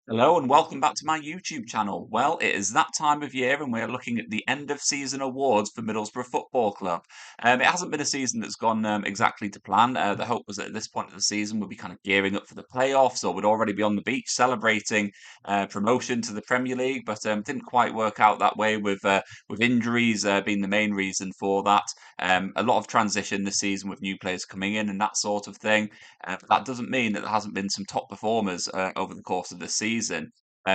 Hello and welcome back to my YouTube channel. Well, it is that time of year and we're looking at the end of season awards for Middlesbrough Football Club. It hasn't been a season that's gone exactly to plan. The hope was that at this point of the season we'd be kind of gearing up for the playoffs or we'd already be on the beach celebrating promotion to the Premier League, but didn't quite work out that way with injuries being the main reason for that. A lot of transition this season with new players coming in and that sort of thing. But that doesn't mean that there hasn't been some top performers over the course of the season.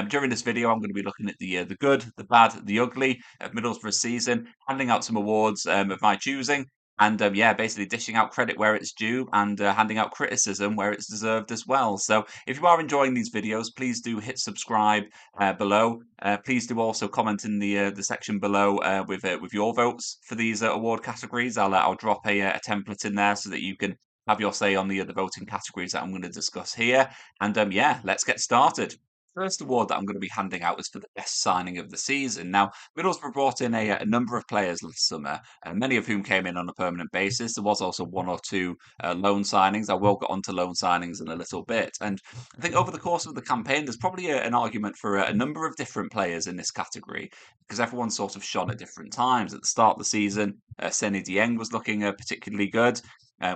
During this video, I'm going to be looking at the good, the bad, the ugly of Middlesbrough's season, handing out some awards of my choosing, and yeah, basically dishing out credit where it's due and handing out criticism where it's deserved as well. So if you are enjoying these videos, please do hit subscribe below. Please do also comment in the section below with your votes for these award categories. I'll drop a template in there so that you can have your say on the voting categories that I'm going to discuss here. And yeah, let's get started. First award that I'm going to be handing out is for the best signing of the season. Now, Middlesbrough brought in a number of players last summer, many of whom came in on a permanent basis. There was also one or two loan signings. I will get onto loan signings in a little bit. And I think over the course of the campaign, there's probably an argument for a number of different players in this category because everyone sort of shone at different times. At the start of the season, Seny Dieng was looking particularly good.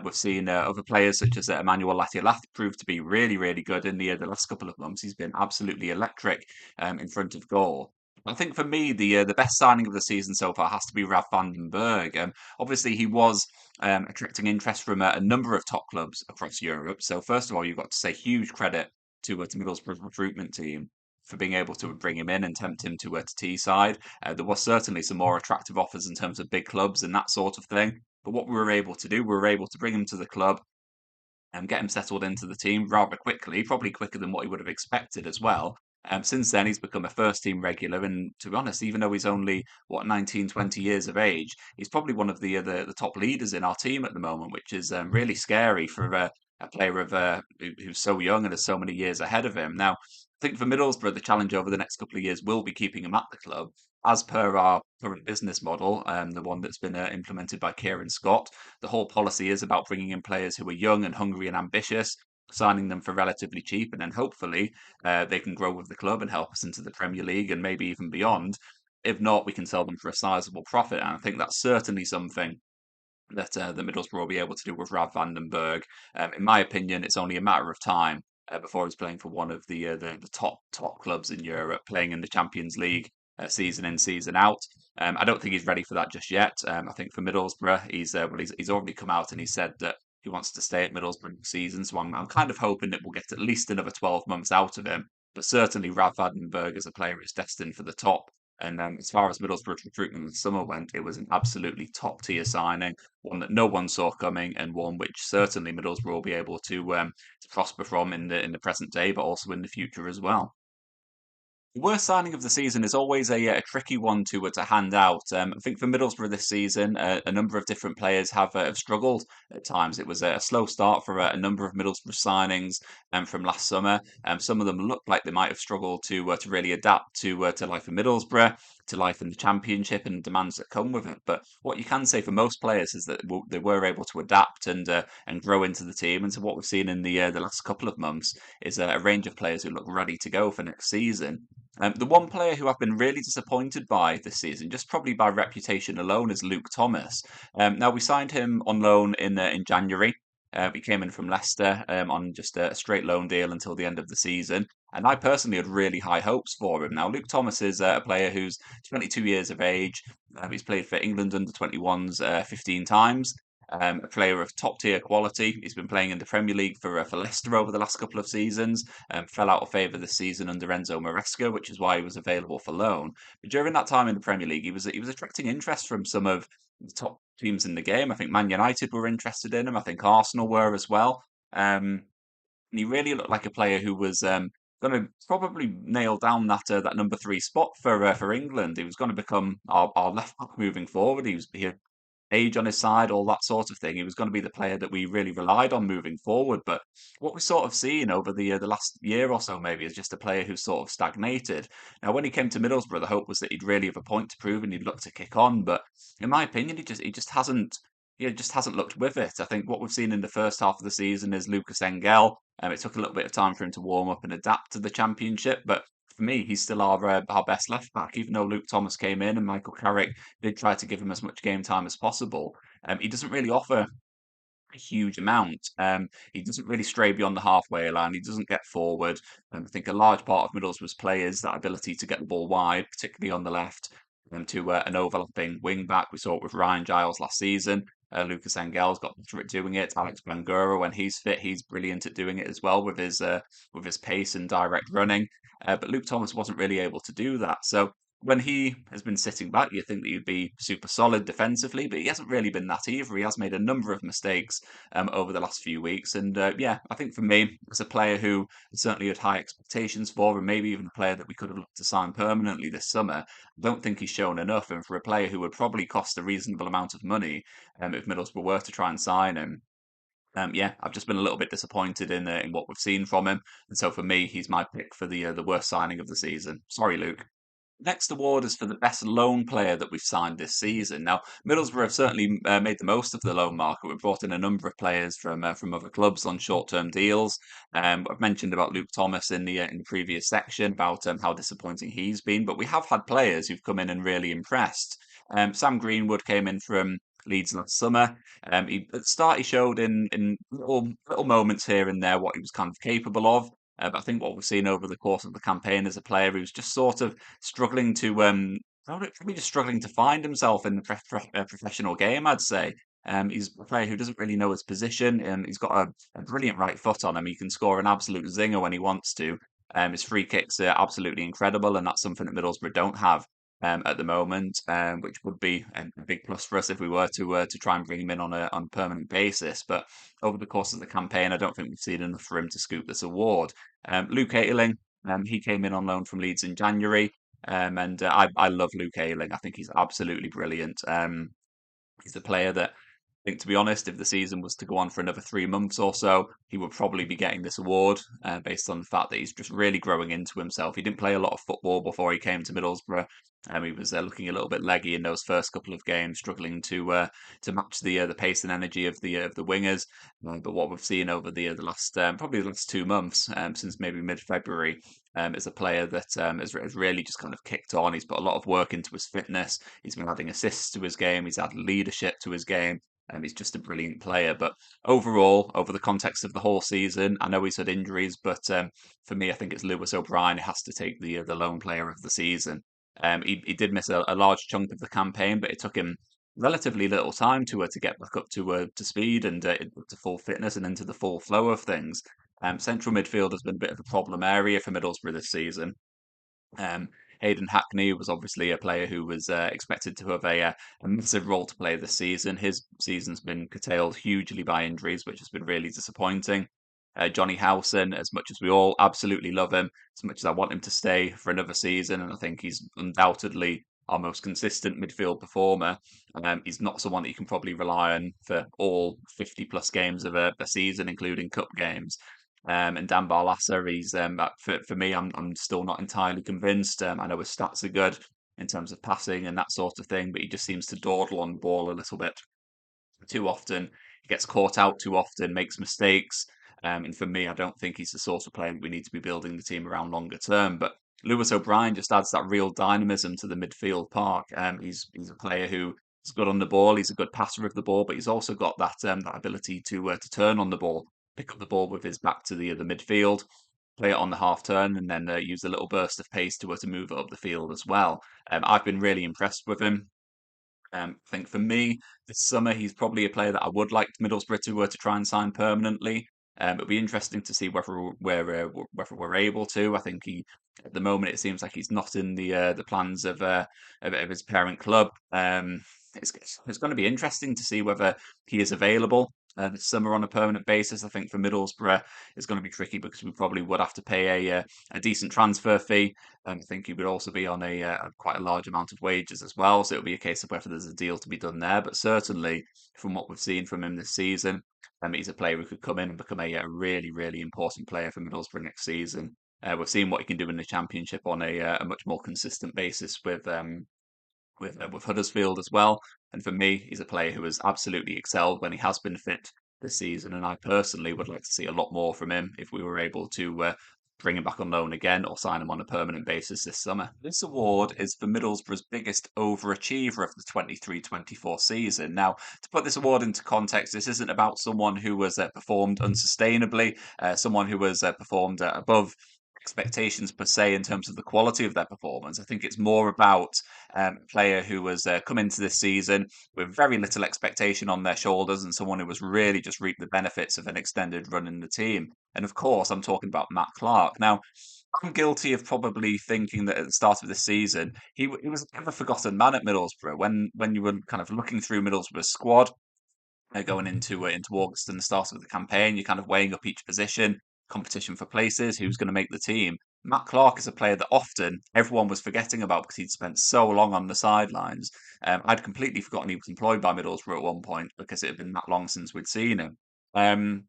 We've seen other players such as Emmanuel Latiolate prove to be really, really good in the last couple of months. He's been absolutely electric in front of goal. I think for me, the best signing of the season so far has to be Rav van den Berg. Obviously, he was attracting interest from a number of top clubs across Europe. So first of all, you've got to say huge credit to Middlesbrough's recruitment team for being able to bring him in and tempt him to Teesside. There was certainly some more attractive offers in terms of big clubs and that sort of thing. But what we were able to do, we were able to bring him to the club and get him settled into the team rather quickly, probably quicker than what he would have expected as well. Since then, he's become a first team regular, and to be honest, even though he's only 19, 20 years of age, he's probably one of the top leaders in our team at the moment, which is really scary for a player who's so young and has so many years ahead of him. Now, I think for Middlesbrough, the challenge over the next couple of years will be keeping him at the club. As per our current business model, the one that's been implemented by Kieran Scott, the whole policy is about bringing in players who are young and hungry and ambitious, signing them for relatively cheap, and then hopefully they can grow with the club and help us into the Premier League and maybe even beyond. If not, we can sell them for a sizable profit. And I think that's certainly something that the Middlesbrough will be able to do with Rav van den Berg. In my opinion, it's only a matter of time before he's playing for one of the top clubs in Europe, playing in the Champions League season in season out. I don't think he's ready for that just yet. I think for Middlesbrough, he's already come out and he said that he wants to stay at Middlesbrough next season. So I'm kind of hoping that we'll get at least another 12 months out of him. But certainly, Rav van den Berg as a player is destined for the top. And as far as Middlesbrough's recruitment in the summer went, it was an absolutely top tier signing, one that no one saw coming, and one which certainly Middlesbrough will be able to prosper from in the present day, but also in the future as well. The worst signing of the season is always a tricky one to hand out. I think for Middlesbrough this season, a number of different players have struggled at times. It was a slow start for a number of Middlesbrough signings from last summer. Some of them looked like they might have struggled to really adapt to life in Middlesbrough, to life in the Championship, and demands that come with it. But what you can say for most players is that they were able to adapt and grow into the team. And so what we've seen in the last couple of months is a range of players who look ready to go for next season. The one player who I've been really disappointed by this season, just probably by reputation alone, is Luke Thomas. Now we signed him on loan in January. He came in from Leicester on just a straight loan deal until the end of the season. And I personally had really high hopes for him. Now, Luke Thomas is a player who's 22 years of age. He's played for England under 21s 15 times. A player of top tier quality. He's been playing in the Premier League for Leicester over the last couple of seasons. Fell out of favour this season under Enzo Maresca, which is why he was available for loan. But during that time in the Premier League, he was attracting interest from some of the top teams in the game. I think Man United were interested in him. I think Arsenal were as well. And he really looked like a player who was going to probably nail down that number three spot for England. He was going to become our left back moving forward. He had age on his side, all that sort of thing. He was going to be the player that we really relied on moving forward. But what we've sort of seen over the last year or so, maybe, is just a player who's sort of stagnated. Now, when he came to Middlesbrough, the hope was that he'd really have a point to prove and he'd look to kick on. But in my opinion, he just hasn't. He just hasn't looked with it. I think what we've seen in the first half of the season is Lucas Engel It took a little bit of time for him to warm up and adapt to the Championship, but for me, he's still our best left back. Even though Luke Thomas came in and Michael Carrick did try to give him as much game time as possible, he doesn't really offer a huge amount. He doesn't really stray beyond the halfway line. He doesn't get forward. I think a large part of Middlesbrough's play is that ability to get the ball wide, particularly on the left, to an overlapping wing back. We saw it with Ryan Giles last season. Lucas Engel's got better at doing it. Alex Bangura, when he's fit, he's brilliant at doing it as well with his pace and direct running. But Luke Thomas wasn't really able to do that. So when he has been sitting back, you think that he'd be super solid defensively, but he hasn't really been that either. He has made a number of mistakes over the last few weeks, and yeah, I think for me, as a player who certainly had high expectations for, and maybe even a player that we could have looked to sign permanently this summer, I don't think he's shown enough. And for a player who would probably cost a reasonable amount of money, if Middlesbrough were to try and sign him. Yeah, I've just been a little bit disappointed in what we've seen from him, and so for me, he's my pick for the worst signing of the season. Sorry, Luke. Next award is for the best loan player that we've signed this season. Now, Middlesbrough have certainly made the most of the loan market. We've brought in a number of players from other clubs on short-term deals. I've mentioned about Luke Thomas in the previous section about how disappointing he's been, but we have had players who've come in and really impressed. Sam Greenwood came in from Leeds last summer. At the start, he showed in little moments here and there what he was kind of capable of. But I think what we've seen over the course of the campaign is a player who's just sort of struggling to probably just struggling to find himself in the professional game, I'd say. He's a player who doesn't really know his position, and he's got a brilliant right foot on him. He can score an absolute zinger when he wants to. His free kicks are absolutely incredible, and that's something that Middlesbrough don't have at the moment, which would be a big plus for us if we were to try and bring him in on a permanent basis. But over the course of the campaign, I don't think we've seen enough for him to scoop this award. Luke Ayling, he came in on loan from Leeds in January. And I love Luke Ayling. I think he's absolutely brilliant. He's a player that I think, to be honest, if the season was to go on for another 3 months or so, he would probably be getting this award based on the fact that he's just really growing into himself. He didn't play a lot of football before he came to Middlesbrough. He was looking a little bit leggy in those first couple of games, struggling to match the pace and energy of the wingers. But what we've seen over the last probably the last 2 months, since maybe mid-February, is a player that has really just kind of kicked on. He's put a lot of work into his fitness. He's been adding assists to his game. He's added leadership to his game. He's just a brilliant player. But overall, over the context of the whole season, I know he's had injuries, but for me, I think it's Lewis O'Brien who has to take the lone player of the season. He did miss a large chunk of the campaign, but it took him relatively little time to get back up to speed and to full fitness and into the full flow of things. Central midfield has been a bit of a problem area for Middlesbrough this season. Um, Hayden Hackney was obviously a player who was expected to have a massive role to play this season. His season's been curtailed hugely by injuries, which has been really disappointing. Johnny Howson, as much as we all absolutely love him, as much as I want him to stay for another season, and I think he's undoubtedly our most consistent midfield performer. He's not someone that you can probably rely on for all 50 plus games of a season, including cup games. And Dan Barlaser, he's for me, I'm still not entirely convinced. I know his stats are good in terms of passing and that sort of thing, but he just seems to dawdle on the ball a little bit too often. He gets caught out too often, makes mistakes. And for me, I don't think he's the sort of player that we need to be building the team around longer term. But Lewis O'Brien just adds that real dynamism to the midfield park. He's a player who is good on the ball. He's a good passer of the ball, but he's also got that ability to turn on the ball, pick up the ball with his back to the midfield, play it on the half turn, and then use a little burst of pace to move it up the field as well. I've been really impressed with him. I think for me, this summer he's probably a player that I would like Middlesbrough to try and sign permanently. It'll be interesting to see whether we're able to. I think he at the moment it seems like he's not in the plans of his parent club. It's going to be interesting to see whether he is available this summer on a permanent basis. I think for Middlesbrough it's going to be tricky because we probably would have to pay a decent transfer fee. I think he would also be on quite a large amount of wages as well. So it'll be a case of whether there's a deal to be done there. But certainly, from what we've seen from him this season, he's a player who could come in and become a really, really important player for Middlesbrough next season. We've seen what he can do in the Championship on a much more consistent basis with Huddersfield as well. And for me, he's a player who has absolutely excelled when he has been fit. this season, and I personally would like to see a lot more from him if we were able to bring him back on loan again or sign him on a permanent basis this summer. This award is for Middlesbrough's biggest overachiever of the 23-24 season. Now, to put this award into context, this isn't about someone who has performed unsustainably, someone who has performed above expectations per se in terms of the quality of their performance. I think it's more about a player who has come into this season with very little expectation on their shoulders and someone who has really just reaped the benefits of an extended run in the team. And of course, I'm talking about Matt Clark. Now, I'm guilty of probably thinking that at the start of the season, he was a kind of forgotten man at Middlesbrough. When you were kind of looking through Middlesbrough's squad, going into August and the start of the campaign. You're kind of weighing up each position, competition for places, who's going to make the team. Matt Clark is a player that often everyone was forgetting about because he'd spent so long on the sidelines. I'd completely forgotten he was employed by Middlesbrough at one point because it had been that long since we'd seen him. Um,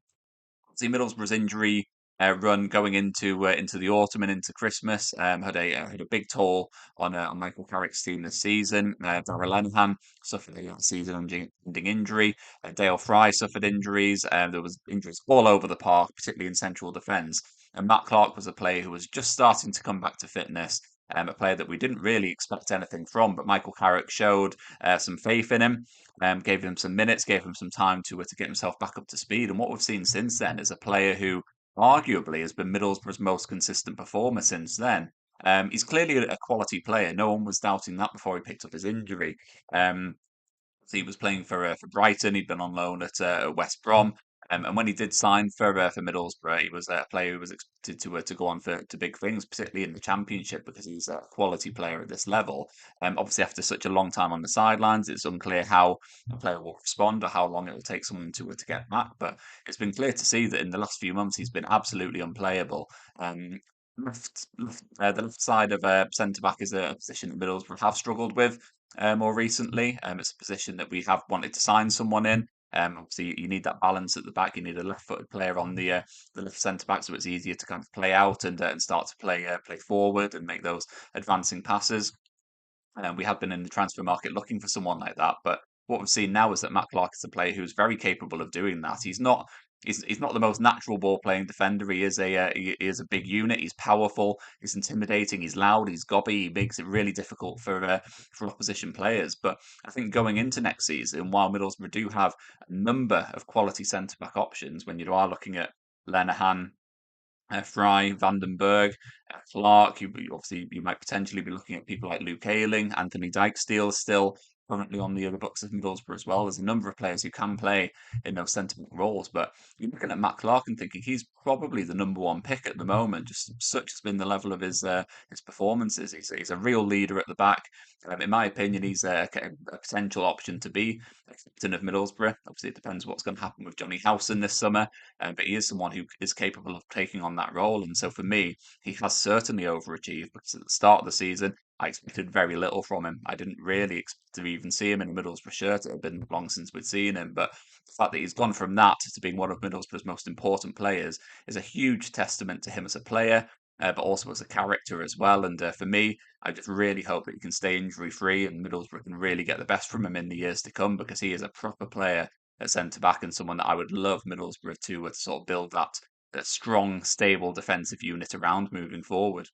See Middlesbrough's injury run going into the autumn and into Christmas had a big toll on Michael Carrick's team this season. Darragh Lenihan suffered a season-ending injury. Dale Fry suffered injuries. There was injuries all over the park, particularly in central defence. And Matt Clark was a player who was just starting to come back to fitness. A player that we didn't really expect anything from, but Michael Carrick showed some faith in him, gave him some minutes, gave him some time to get himself back up to speed. And what we've seen since then is a player who arguably has been Middlesbrough's most consistent performer since then. He's clearly a quality player. No one was doubting that before he picked up his injury. Um, so he was playing for Brighton. He'd been on loan at West Brom. And when he did sign for Middlesbrough, he was a player who was expected to go on to big things, particularly in the Championship, because he's a quality player at this level. Obviously, after such a long time on the sidelines, it's unclear how a player will respond or how long it will take someone to get back. But it's been clear to see that in the last few months, he's been absolutely unplayable. The left side of centre back is a position that Middlesbrough have struggled with more recently. It's a position that we have wanted to sign someone in. Obviously, you need that balance at the back. You need a left-footed player on the left centre back, so it's easier to kind of play out and start to play forward and make those advancing passes. We have been in the transfer market looking for someone like that, but what we've seen now is that Matt Clark is a player who's very capable of doing that. He's not the most natural ball playing defender. He is a big unit. He's powerful. He's intimidating. He's loud. He's gobby. He makes it really difficult for opposition players. But I think going into next season, while Middlesbrough do have a number of quality centre back options, when you are looking at Lenihan, Fry, Vandenberg, Clark. Obviously you might potentially be looking at people like Luke Ayling, Anthony Dykesteel still currently on the other books of Middlesbrough as well. There's a number of players who can play in those centre back roles, but you're looking at Matt Clark and thinking he's probably the number one pick at the moment. Just such has been the level of his performances. He's a real leader at the back. In my opinion, he's a potential option to be a captain of Middlesbrough. Obviously, it depends what's going to happen with Johnny Howson this summer, but he is someone who is capable of taking on that role. And so for me, he has certainly overachieved because at the start of the season, I expected very little from him. I didn't really expect to even see him in a Middlesbrough shirt. It had been long since we'd seen him. But the fact that he's gone from that to being one of Middlesbrough's most important players is a huge testament to him as a player. But also as a character as well. And for me, I just really hope that he can stay injury free and Middlesbrough can really get the best from him in the years to come because he is a proper player at centre back and someone that I would love Middlesbrough to sort of build that strong, stable defensive unit around moving forward.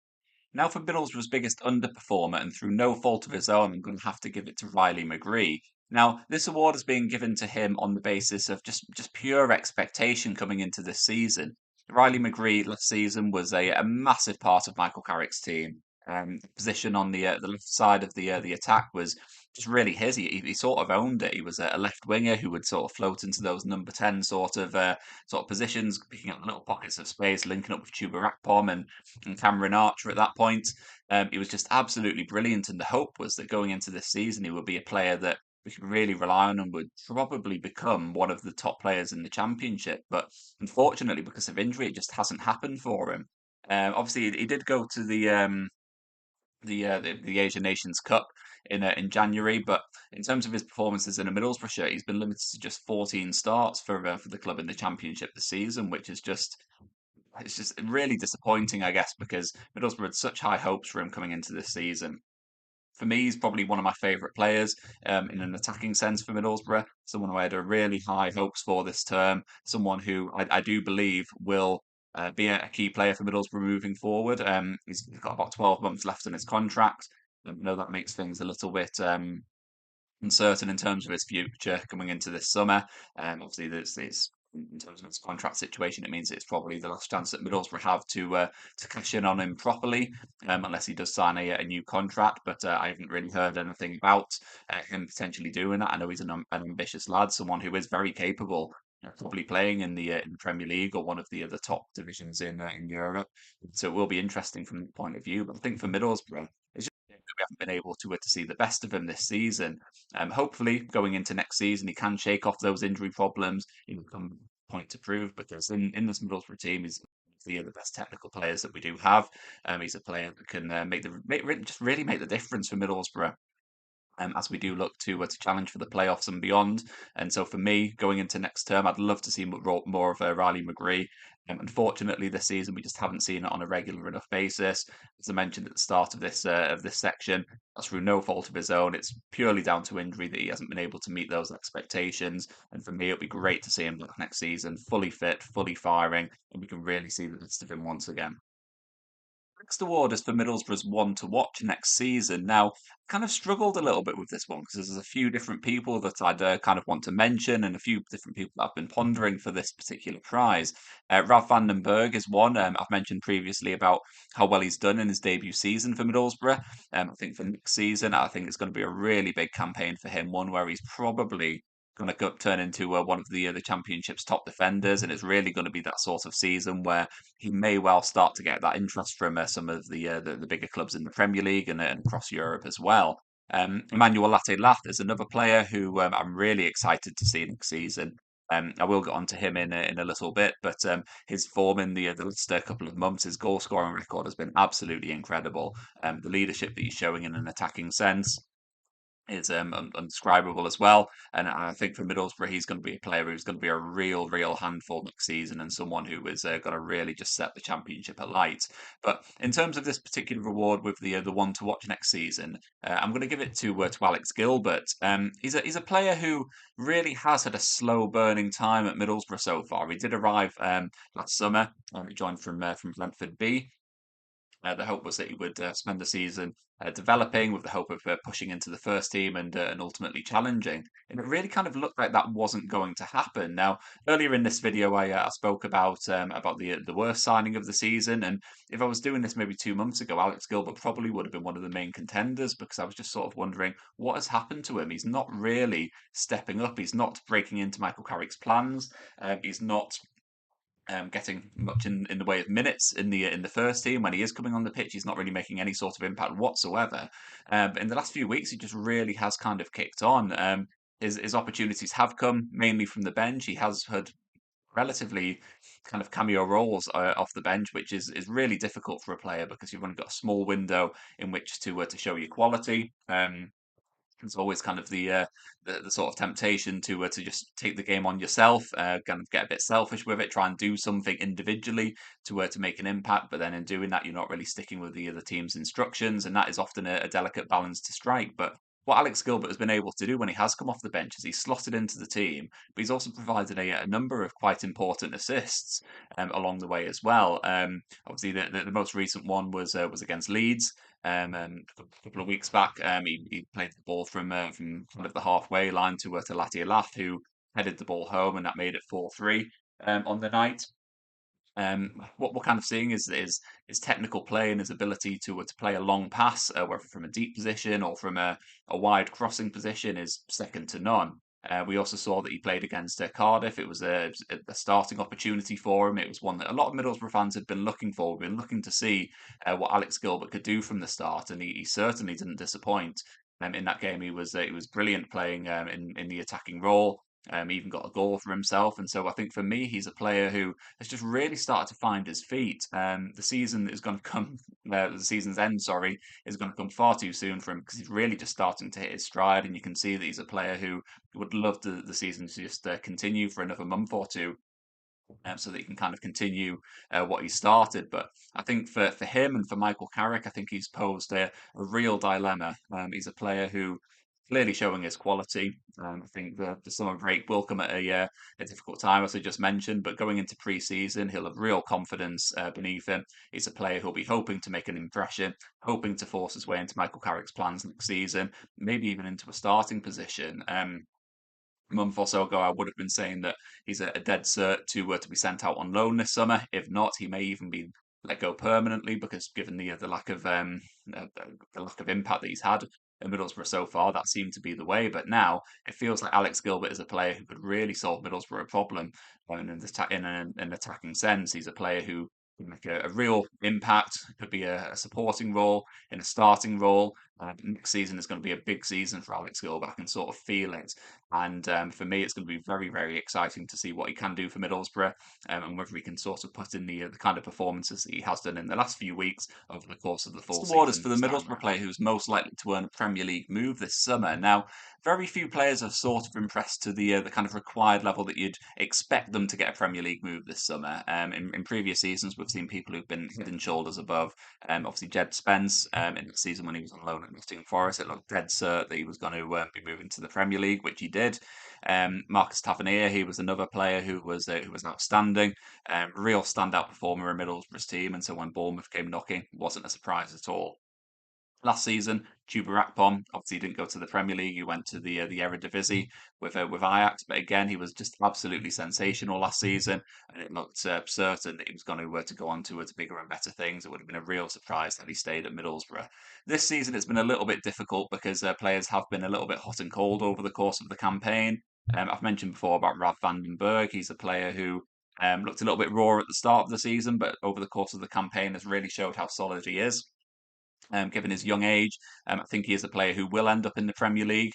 Now for Middlesbrough's biggest underperformer, and through no fault of his own, I'm going to have to give it to Riley McGree. Now, this award is being given to him on the basis of just pure expectation coming into this season. Riley McGree last season was a massive part of Michael Carrick's team. Position on the left side of the attack was just really his. He sort of owned it. He was a left winger who would sort of float into those number 10 sort of positions, picking up little pockets of space, linking up with Chuba Rakpom and Cameron Archer at that point. He was just absolutely brilliant, and the hope was that going into this season, he would be a player that we could really rely on and would probably become one of the top players in the championship. But unfortunately, because of injury, it just hasn't happened for him. Obviously, he did go to the Asian Nations Cup in January. But in terms of his performances in a Middlesbrough shirt, he's been limited to just 14 starts for the club in the Championship this season, which is just it's just really disappointing, I guess, because Middlesbrough had such high hopes for him coming into this season. for me, he's probably one of my favourite players in an attacking sense for Middlesbrough. Someone who I had a really high hopes for this term. Someone who I do believe will be a key player for Middlesbrough moving forward. He's got about 12 months left in his contract. I know that makes things a little bit uncertain in terms of his future coming into this summer. Obviously, there's in terms of his contract situation, it means it's probably the last chance that Middlesbrough have to cash in on him properly, unless he does sign a new contract. But I haven't really heard anything about him potentially doing that. I know he's an ambitious lad, someone who is very capable. Probably playing in the Premier League or one of the other top divisions in Europe, so it will be interesting from that point of view. But I think for Middlesbrough, it's just that we haven't been able to see the best of him this season. Hopefully, going into next season, he can shake off those injury problems. He will come point to prove because in this Middlesbrough team, he's the best technical players that we do have. He's a player that can just really make the difference for Middlesbrough as we do look to challenge for the playoffs and beyond. And so for me, going into next term, I'd love to see more of Riley McGree. Unfortunately, this season we just haven't seen it on a regular enough basis. As I mentioned at the start of this section, that's through no fault of his own. It's purely down to injury that he hasn't been able to meet those expectations. And for me, it'll be great to see him back next season, fully fit, fully firing, and we can really see the best of him once again. Next award is for Middlesbrough's one to watch next season. Now, I kind of struggled a little bit with this one because there's a few different people that I'd kind of want to mention and a few different people that I've been pondering for this particular prize. Ralph van den Berg is one. I've mentioned previously about how well he's done in his debut season for Middlesbrough. I think for next season, I think it's going to be a really big campaign for him, one where he's probably going to turn into one of the championship's top defenders, and it's really going to be that sort of season where he may well start to get that interest from some of the bigger clubs in the Premier League and across Europe as well. Emmanuel Latte-Lath is another player who I'm really excited to see next season. I will get onto him in a little bit, but his form in the last couple of months, his goal scoring record has been absolutely incredible. The leadership that he's showing in an attacking sense is undescribable as well. And I think for Middlesbrough, he's going to be a player who's going to be a real handful next season and someone who is going to really just set the championship alight. But in terms of this particular award with the one to watch next season, I'm going to give it to Alex Gilbert. He's a player who really has had a slow burning time at Middlesbrough so far. He did arrive last summer. He joined from Brentford B. The hope was that he would spend the season developing with the hope of pushing into the first team and ultimately challenging. And it really kind of looked like that wasn't going to happen. Now, earlier in this video, I spoke about the worst signing of the season, and if I was doing this maybe 2 months ago, Alex Gilbert probably would have been one of the main contenders because I was just sort of wondering what has happened to him. He's not really stepping up. He's not breaking into Michael Carrick's plans. He's not getting much in the way of minutes in the first team. When he is coming on the pitch, he's not really making any sort of impact whatsoever. But in the last few weeks, he just really has kind of kicked on. His opportunities have come mainly from the bench. He has had relatively kind of cameo roles off the bench, which is really difficult for a player because you've only got a small window in which to show your quality. It's always kind of the sort of temptation to just take the game on yourself, kind of get a bit selfish with it, try and do something individually to make an impact. But then in doing that, you're not really sticking with the other team's instructions, and that is often a delicate balance to strike. But what Alex Gilbert has been able to do when he has come off the bench is he's slotted into the team, but he's also provided a number of quite important assists along the way as well. Obviously, the most recent one was against Leeds. A couple of weeks back, he played the ball from kind of the halfway line to Latia Lath, who headed the ball home, and that made it 4-3 on the night. What we're kind of seeing is his technical play and his ability to play a long pass, whether from a deep position or from a wide crossing position, is second to none. We also saw that he played against Cardiff. It was a starting opportunity for him. It was one that a lot of Middlesbrough fans had been looking for. We've been looking to see what Alex Gilbert could do from the start, and he certainly didn't disappoint. In that game, he was brilliant playing in the attacking role. He even got a goal for himself, and so I think for me, he's a player who has just really started to find his feet. The season is going to come, the season's end, sorry, is going to come far too soon for him because he's really just starting to hit his stride, and you can see that he's a player who would love the season to just continue for another month or two. so that he can kind of continue what he started. But I think for him and for Michael Carrick, I think he's posed a real dilemma. He's a player who clearly showing his quality. I think the summer break will come at a difficult time, as I just mentioned. But going into pre-season, he'll have real confidence beneath him. He's a player who'll be hoping to make an impression, hoping to force his way into Michael Carrick's plans next season, maybe even into a starting position. Month or so ago, I would have been saying that he's a dead cert to be sent out on loan this summer. If not, he may even be let go permanently because given the lack of the lack of impact that he's had at Middlesbrough so far, that seemed to be the way. But now it feels like Alex Gilbert is a player who could really solve Middlesbrough a problem in an attacking sense. He's a player who can make a real impact. Could be a supporting role in a starting role. Next season is going to be a big season for Alex Gilbert. I can sort of feel it. And for me, it's going to be very, very exciting to see what he can do for Middlesbrough and whether he can sort of put in the kind of performances that he has done in the last few weeks over the course of the full Award is season for the this time Middlesbrough round. player who's most likely to earn a Premier League move this summer. Now, very few players have sort of impressed to the kind of required level that you'd expect them to get a Premier League move this summer. In previous seasons, we've seen people who've been head and shoulders above. Obviously, Jed Spence in the season when he was on loan at Nottingham Forest, it looked dead cert that he was going to be moving to the Premier League, which he did. Marcus Tavernier, he was another player who was outstanding, real standout performer in Middlesbrough's team, and so when Bournemouth came knocking, wasn't a surprise at all. Last season, Chuba Akpom obviously didn't go to the Premier League. He went to the Eredivisie with Ajax, but again, he was just absolutely sensational last season, and it looked certain that he was going to go on to bigger and better things. It would have been a real surprise had he stayed at Middlesbrough. This season, it's been a little bit difficult because players have been a little bit hot and cold over the course of the campaign. I've mentioned before about Rav van den Berg. He's a player who looked a little bit raw at the start of the season, but over the course of the campaign has really showed how solid he is. Given his young age. I think he is a player who will end up in the Premier League.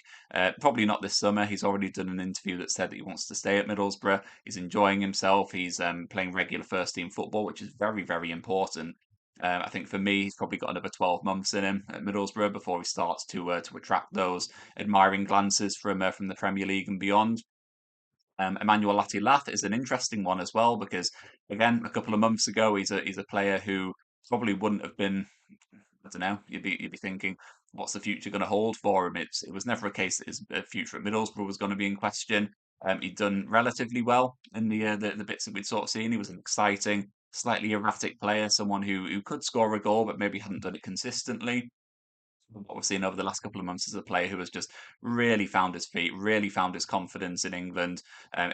Probably not this summer. He's already done an interview that said that he wants to stay at Middlesbrough. He's enjoying himself. He's playing regular first team football, which is very, very important. I think for me, he's probably got another 12 months in him at Middlesbrough before he starts to attract those admiring glances from the Premier League and beyond. Emmanuel Latilat is an interesting one as well because, again, a couple of months ago, he's a player who probably wouldn't have been. I don't know. You'd be thinking, what's the future going to hold for him? It was never a case that his future at Middlesbrough was going to be in question. He'd done relatively well in the bits that we'd sort of seen. He was an exciting, slightly erratic player, someone who could score a goal but maybe hadn't done it consistently. What we've seen over the last couple of months is a player who has just really found his feet, really found his confidence in England,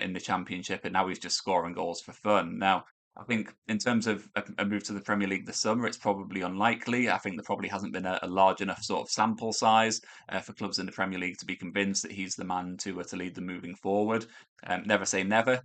in the Championship, and now he's just scoring goals for fun. Now, I think in terms of a move to the Premier League this summer, it's probably unlikely. I think there probably hasn't been a large enough sort of sample size for clubs in the Premier League to be convinced that he's the man to lead them moving forward. Never say never.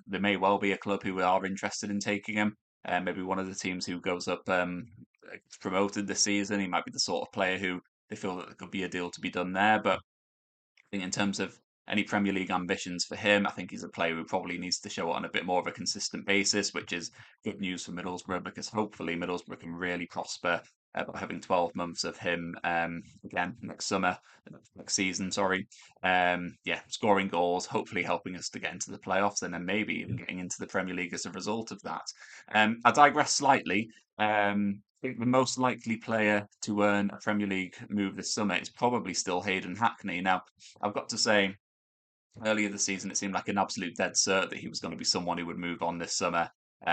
There may well be a club who are interested in taking him. Maybe one of the teams who goes up gets promoted this season. He might be the sort of player who they feel that there could be a deal to be done there. But I think in terms of any Premier League ambitions for him, I think he's a player who probably needs to show it on a bit more of a consistent basis, which is good news for Middlesbrough because hopefully Middlesbrough can really prosper by having 12 months of him again next summer, next season, sorry. Yeah, scoring goals, hopefully helping us to get into the playoffs and then maybe even getting into the Premier League as a result of that. I digress slightly. I think the most likely player to earn a Premier League move this summer is probably still Hayden Hackney. Now, I've got to say, earlier this season, it seemed like an absolute dead cert that he was going to be someone who would move on this summer.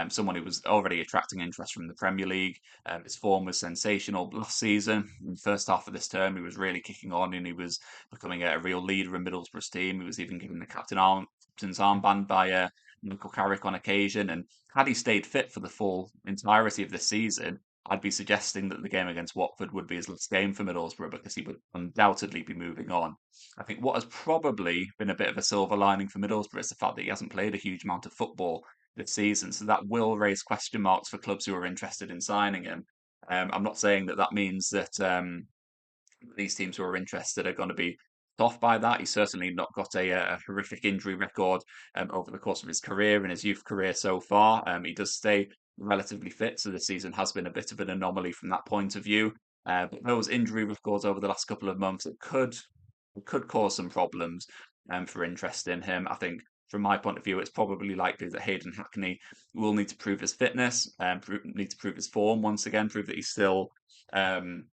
Someone who was already attracting interest from the Premier League. His form was sensational last season. In the first half of this term, he was really kicking on and he was becoming a real leader in Middlesbrough's team. He was even given the captain's armband by Michael Carrick on occasion. And had he stayed fit for the full entirety of this season, I'd be suggesting that the game against Watford would be his last game for Middlesbrough because he would undoubtedly be moving on. I think what has probably been a bit of a silver lining for Middlesbrough is the fact that he hasn't played a huge amount of football this season. So that will raise question marks for clubs who are interested in signing him. I'm not saying that that means that these teams who are interested are going to be off by that. He's certainly not got a horrific injury record over the course of his career and his youth career so far. He does stay relatively fit, so the season has been a bit of an anomaly from that point of view. But those injury records over the last couple of months, it could cause some problems for interest in him. I think from my point of view, it's probably likely that Hayden Hackney will need to prove his fitness, need to prove his form once again, prove that he's still um,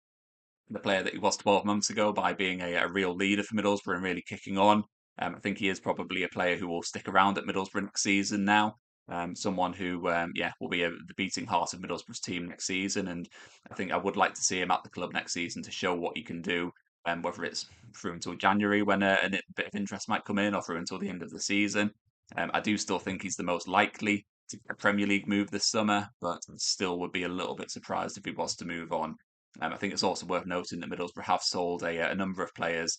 the player that he was 12 months ago by being a real leader for Middlesbrough and really kicking on. I think he is probably a player who will stick around at Middlesbrough next season now. Someone who, yeah, will be the beating heart of Middlesbrough's team next season. And I think I would like to see him at the club next season to show what he can do, whether it's through until January when a bit of interest might come in or through until the end of the season. I do still think he's the most likely to get a Premier League move this summer, but still would be a little bit surprised if he was to move on. I think it's also worth noting that Middlesbrough have sold a number of players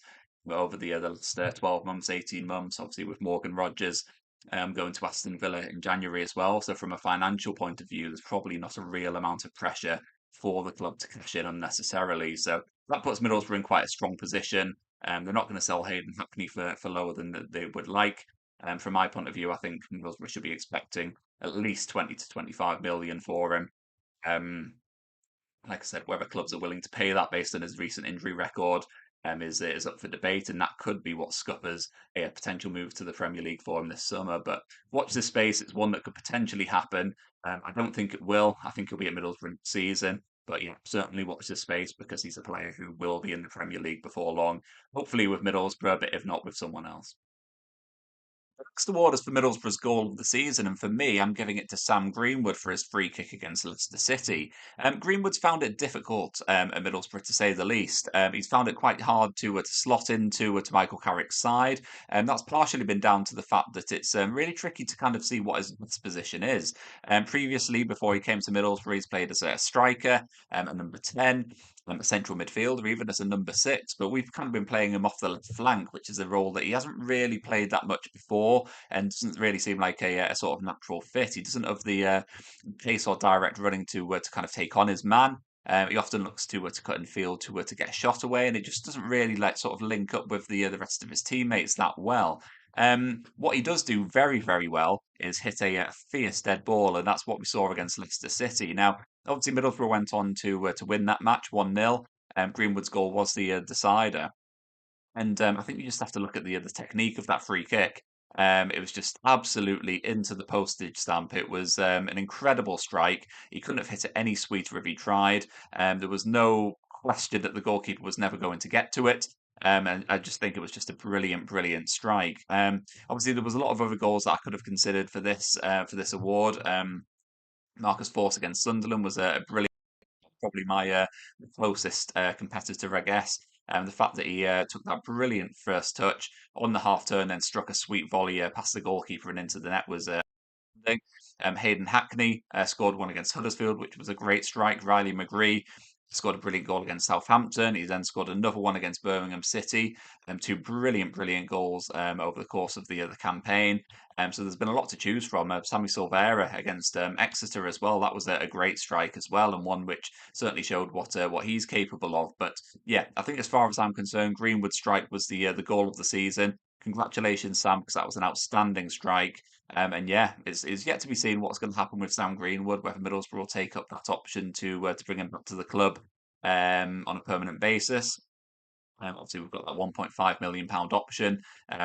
over the last 12 months, 18 months, obviously with Morgan Rogers going to Aston Villa in January as well. So from a financial point of view, there's probably not a real amount of pressure for the club to cash in unnecessarily. So that puts Middlesbrough in quite a strong position. They're not going to sell Hayden Hackney for lower than they would like. From my point of view, I think Middlesbrough should be expecting at least 20 to 25 million for him. Um, like I said, whether clubs are willing to pay that based on his recent injury record is up for debate, and that could be what scuppers a potential move to the Premier League for him this summer. But watch this space; it's one that could potentially happen. I don't think it will. I think he'll be at Middlesbrough next season. But yeah, certainly watch this space because he's a player who will be in the Premier League before long. Hopefully with Middlesbrough, but if not with someone else. Next award is for Middlesbrough's goal of the season, and for me, I'm giving it to Sam Greenwood for his free kick against Leicester City. Greenwood's found it difficult at Middlesbrough, to say the least. He's found it quite hard to slot into to Michael Carrick's side, and that's partially been down to the fact that it's really tricky to kind of see what his best position is. Previously, before he came to Middlesbrough, he's played as a striker, a number 10, a central midfielder, even as a number 6, but we've kind of been playing him off the left flank, which is a role that he hasn't really played that much before and doesn't really seem like a sort of natural fit. He doesn't have the pace or direct running to kind of take on his man. He often looks to cut and field to get a shot away, and it just doesn't really like sort of link up with the rest of his teammates that well. What he does do very, very well is hit a fierce dead ball, and that's what we saw against Leicester City. Now, obviously, Middlesbrough went on to win that match 1-0. Greenwood's goal was the decider. And I think you just have to look at the technique of that free kick. It was just absolutely into the postage stamp. It was an incredible strike. He couldn't have hit it any sweeter if he tried. There was no question that the goalkeeper was never going to get to it. And I just think it was just a brilliant, brilliant strike. Obviously, there was a lot of other goals that I could have considered for this award. Marcus Forss against Sunderland was a brilliant, probably my closest competitor, I guess. The fact that he took that brilliant first touch on the half turn and struck a sweet volley past the goalkeeper and into the net was thing. Hayden Hackney scored one against Huddersfield, which was a great strike. Riley McGree scored a brilliant goal against Southampton. He then scored another one against Birmingham City. Two brilliant, brilliant goals over the course of the campaign. So there's been a lot to choose from. Sammy Silvera against Exeter as well. That was a great strike as well, and one which certainly showed what he's capable of. But yeah, I think as far as I'm concerned, Greenwood's strike was the goal of the season. Congratulations, Sam, because that was an outstanding strike. And yeah, it's yet to be seen what's going to happen with Sam Greenwood, whether Middlesbrough will take up that option to bring him back to the club on a permanent basis. Obviously, we've got that £1.5 million option.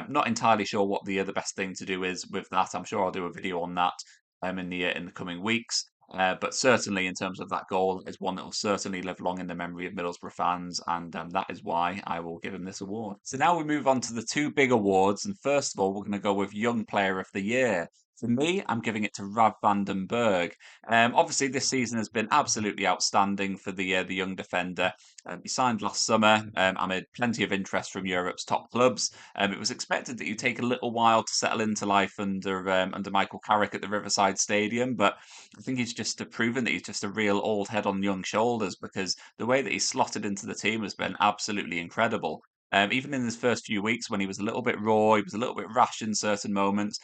Not entirely sure what the best thing to do is with that. I'm sure I'll do a video on that in the coming weeks. But certainly, in terms of that goal, is one that will certainly live long in the memory of Middlesbrough fans, and that is why I will give him this award. So now we move on to the two big awards, and first of all, we're going to go with Young Player of the Year. For me, I'm giving it to Rav van den Berg. Obviously, this season has been absolutely outstanding for the young defender. He signed last summer amid plenty of interest from Europe's top clubs. It was expected that he'd take a little while to settle into life under Michael Carrick at the Riverside Stadium, but I think he's just proven that he's just a real old head on young shoulders because the way that he's slotted into the team has been absolutely incredible. Even in his first few weeks, when he was a little bit raw, he was a little bit rash in certain moments.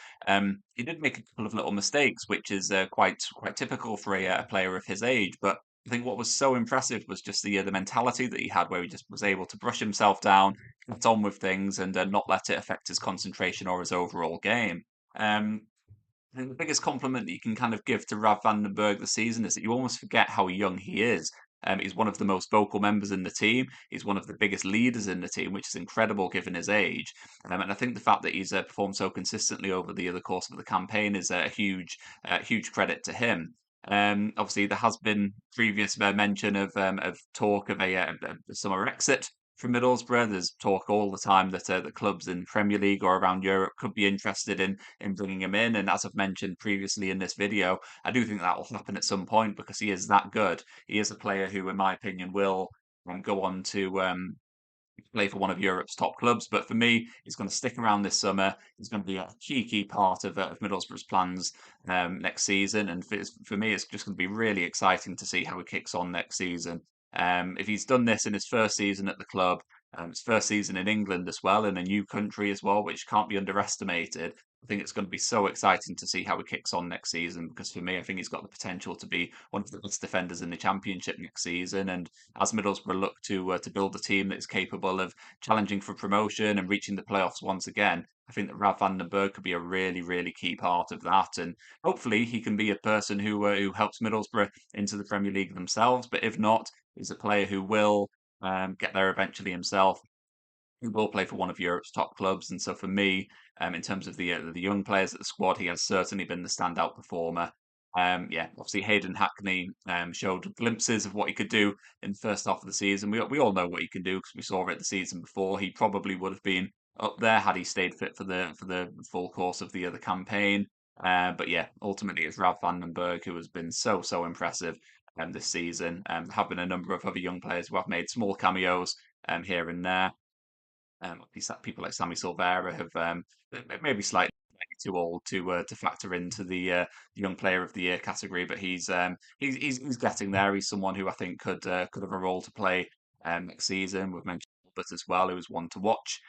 He did make a couple of little mistakes, which is quite typical for a player of his age. But I think what was so impressive was just the mentality that he had, where he just was able to brush himself down, get on with things, and not let it affect his concentration or his overall game. Um, I think the biggest compliment that you can kind of give to Rav van den Berg this season is that you almost forget how young he is. He's one of the most vocal members in the team. He's one of the biggest leaders in the team, which is incredible given his age. And I think the fact that he's performed so consistently over the course of the campaign is a huge credit to him. Obviously, there has been previous mention of talk of a summer exit from Middlesbrough. There's talk all the time that the clubs in Premier League or around Europe could be interested in bringing him in. And as I've mentioned previously in this video, I do think that will happen at some point because he is that good. He is a player who, in my opinion, will go on to play for one of Europe's top clubs. But for me, he's going to stick around this summer. He's going to be a key part of Middlesbrough's plans next season. And for me, it's just going to be really exciting to see how he kicks on next season. If he's done this in his first season at the club, his first season in England as well, in a new country as well, which can't be underestimated. I think it's going to be so exciting to see how he kicks on next season because for me, I think he's got the potential to be one of the best defenders in the Championship next season. And as Middlesbrough look to build a team that is capable of challenging for promotion and reaching the playoffs once again, I think that Rav van den Berg could be a really key part of that. And hopefully, he can be a person who helps Middlesbrough into the Premier League themselves. But if not, he's a player who will get there eventually himself. He will play for one of Europe's top clubs, and so for me, in terms of the young players at the squad, he has certainly been the standout performer. Yeah, obviously Hayden Hackney showed glimpses of what he could do in the first half of the season. We all know what he can do because we saw it the season before. He probably would have been up there had he stayed fit for the full course of the campaign. But yeah, ultimately it's Rav van den Berg who has been so impressive this season. There have been a number of other young players who have made small cameos here and there. People like Sammy Silvera have maybe slightly too old to factor into the young player of the year category, but he's getting there. He's someone who I think could have a role to play next season. We've mentioned Albert as well, who is one to watch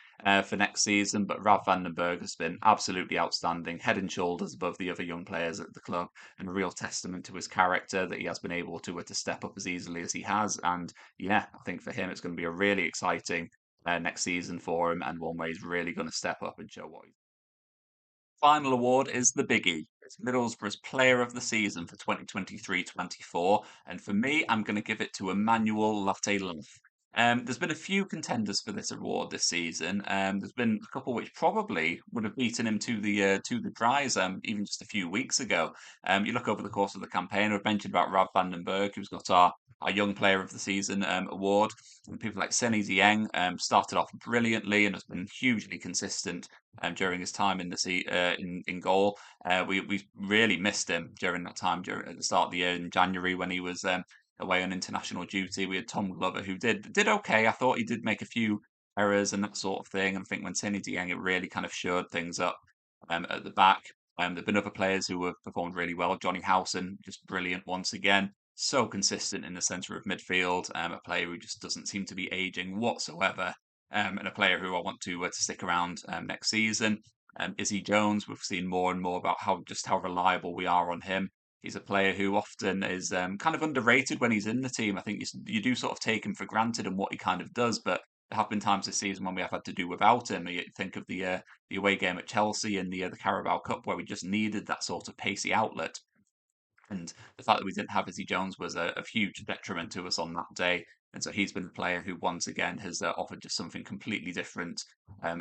for next season. But Rav van den Berg has been absolutely outstanding, head and shoulders above the other young players at the club, and a real testament to his character that he has been able to step up as easily as he has. And yeah, I think for him it's going to be a really exciting next season for him, and one where he's really going to step up and show what he's. Final award is the biggie. It's Middlesbrough's Player of the Season for 2023-24, and for me, I'm going to give it to Emmanuel Latelaf. There's been a few contenders for this award this season. There's been a couple which probably would have beaten him to the prize even just a few weeks ago. You look over the course of the campaign. We've mentioned about Rav van den Berg, who's got our Young Player of the Season award. And people like Seny Dieng started off brilliantly and has been hugely consistent during his time in in goal. We really missed him during that time during at the start of the year in January when he was away on international duty. We had Tom Glover who did okay. I thought he did make a few errors and that sort of thing. And I think when Seny Dieng it really kind of shored things up at the back. There've been other players who have performed really well. Johnny Howson, just brilliant once again. So consistent in the centre of midfield. A player who just doesn't seem to be aging whatsoever. And a player who I want to stick around next season. Izzy Jones, we've seen more and more about how reliable we are on him. He's a player who often is kind of underrated when he's in the team. I think you do sort of take him for granted and what he kind of does, but there have been times this season when we have had to do without him. You think of the away game at Chelsea and the Carabao Cup where we just needed that sort of pacey outlet. And the fact that we didn't have Izzy Jones was a huge detriment to us on that day. And so he's been a player who once again has offered just something completely different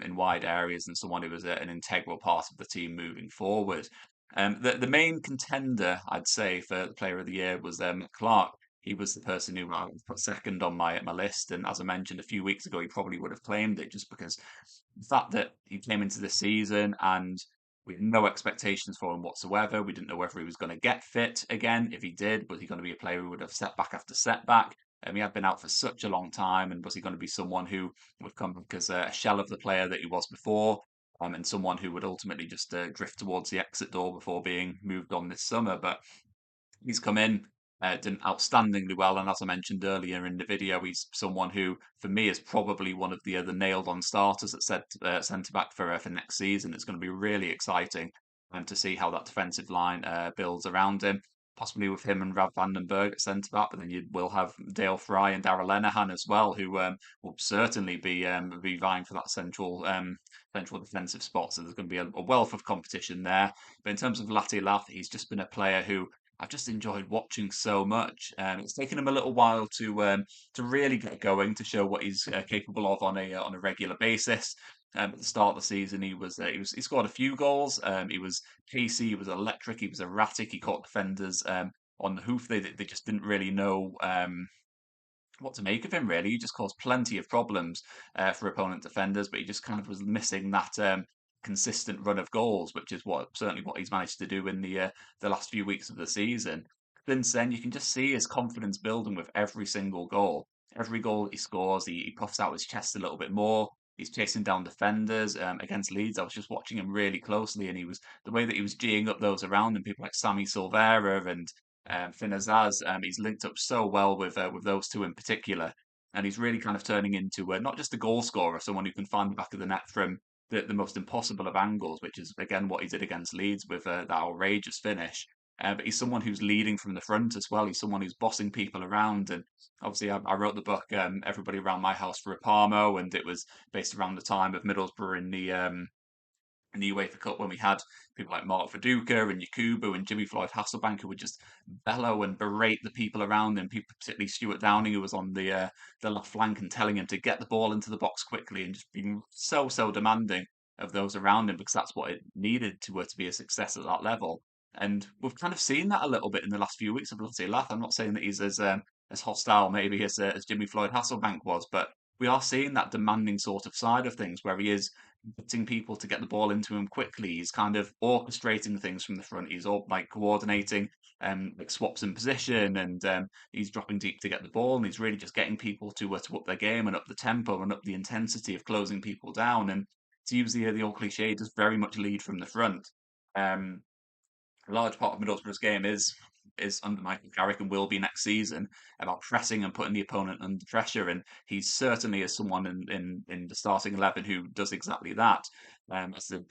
in wide areas and someone who was an integral part of the team moving forward. The main contender, I'd say, for the Player of the Year was Clark. He was the person who I put second on my list, and as I mentioned a few weeks ago, he probably would have claimed it just because the fact that he came into this season and we had no expectations for him whatsoever. We didn't know whether he was going to get fit again. If he did, was he going to be a player who would have setback after setback? He had been out for such a long time, and was he going to be someone who would come back as a shell of the player that he was before? And someone who would ultimately just drift towards the exit door before being moved on this summer. But he's come in, done outstandingly well, and as I mentioned earlier in the video, he's someone who, for me, is probably one of the nailed-on starters at centre back for next season. It's going to be really exciting to see how that defensive line builds around him. Possibly with him and Rav van den Berg at centre back, but then you will have Dale Fry and Darragh Lenihan as well, who will certainly be vying for that central defensive spot. So there's going to be a wealth of competition there. But in terms of Lati Lath, he's just been a player who I've just enjoyed watching so much. It's taken him a little while to really get going, to show what he's capable of on a regular basis. At the start of the season, he scored a few goals. He was pacey, he was electric, he was erratic. He caught defenders on the hoof. They just didn't really know. What to make of him, really. He just caused plenty of problems for opponent defenders, but he just kind of was missing that consistent run of goals, which is certainly what he's managed to do in the last few weeks of the season. Since then, you can just see his confidence building with every single goal. Every goal that he scores, he puffs out his chest a little bit more. He's chasing down defenders against Leeds. I was just watching him really closely, and he was the way that he was geeing up those around him, people like Sammy Silvera and Finn Azaz. He's linked up so well with those two in particular, and he's really kind of turning into not just a goal scorer, someone who can find the back of the net from the most impossible of angles, which is again what he did against Leeds with that outrageous finish. But he's someone who's leading from the front as well. He's someone who's bossing people around, and obviously I wrote the book "Everybody Around My House for a Parmo," and it was based around the time of Middlesbrough in the UEFA Cup when we had people like Mark Viduka and Yakubu and Jimmy Floyd Hasselbank who would just bellow and berate the people around him, people, particularly Stuart Downing, who was on the left flank and telling him to get the ball into the box quickly and just being so demanding of those around him because that's what it needed to be a success at that level. And we've kind of seen that a little bit in the last few weeks of Bloody Lath. I'm not saying that he's as hostile maybe as Jimmy Floyd Hasselbank was, but we are seeing that demanding sort of side of things where he is getting people to get the ball into him quickly. He's kind of orchestrating things from the front. He's all like coordinating like swaps in position, and he's dropping deep to get the ball, and he's really just getting people to up their game and up the tempo and up the intensity of closing people down. And to use the old cliche, he does very much lead from the front. Um, a large part of Middlesbrough's game is under Michael Carrick and will be next season about pressing and putting the opponent under pressure. And he certainly is someone in the starting 11 who does exactly that. As as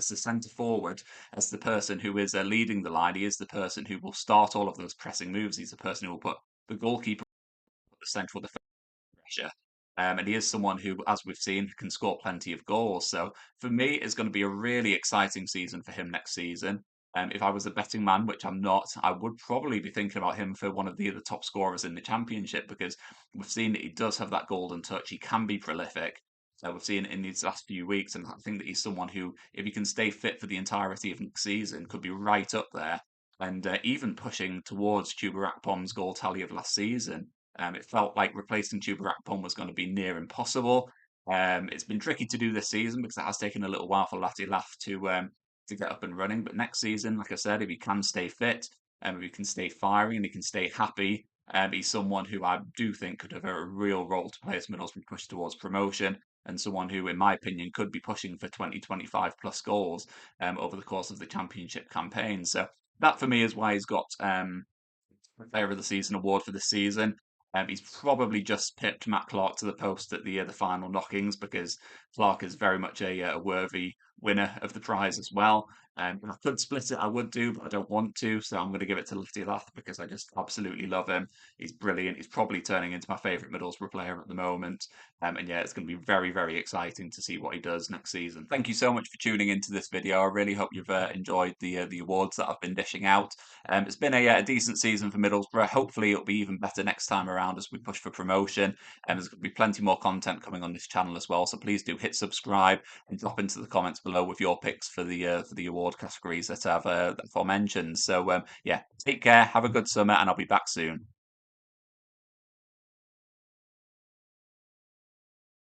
the centre forward, as the person who is leading the line, he is the person who will start all of those pressing moves. He's the person who will put the goalkeeper at the central pressure. And he is someone who, as we've seen, can score plenty of goals. So for me, it's going to be a really exciting season for him next season. If I was a betting man, which I'm not, I would probably be thinking about him for one of the other top scorers in the championship because we've seen that he does have that golden touch. He can be prolific. We've seen it in these last few weeks, and I think that he's someone who, if he can stay fit for the entirety of next season, could be right up there and even pushing towards Chuba Akpom's goal tally of last season. It felt like replacing Chuba Akpom was going to be near impossible. It's been tricky to do this season because it has taken a little while for Lati Lath to get up and running. But next season, like I said, if he can stay fit, if he can stay firing and he can stay happy, he's someone who I do think could have a real role to play as Middlesbrough push towards promotion, and someone who, in my opinion, could be pushing for 20, 25 plus goals over the course of the championship campaign. So that for me is why he's got Player of the Season award for this season. He's probably just pipped Matt Clark to the post at the final knockings because Clark is very much a worthy winner of the prize as well. If I could split it, I would do, but I don't want to, so I'm going to give it to Lifty Lath because I just absolutely love him. He's brilliant. He's probably turning into my favourite Middlesbrough player at the moment. And yeah, it's going to be very exciting to see what he does next season. Thank you so much for tuning into this video. I really hope you've enjoyed the awards that I've been dishing out. It's been a decent season for Middlesbrough. Hopefully, it'll be even better next time around as we push for promotion. And there's going to be plenty more content coming on this channel as well. So please do hit subscribe and drop into the comments below with your picks for the award categories that I've mentioned. So yeah, take care, have a good summer, and I'll be back soon.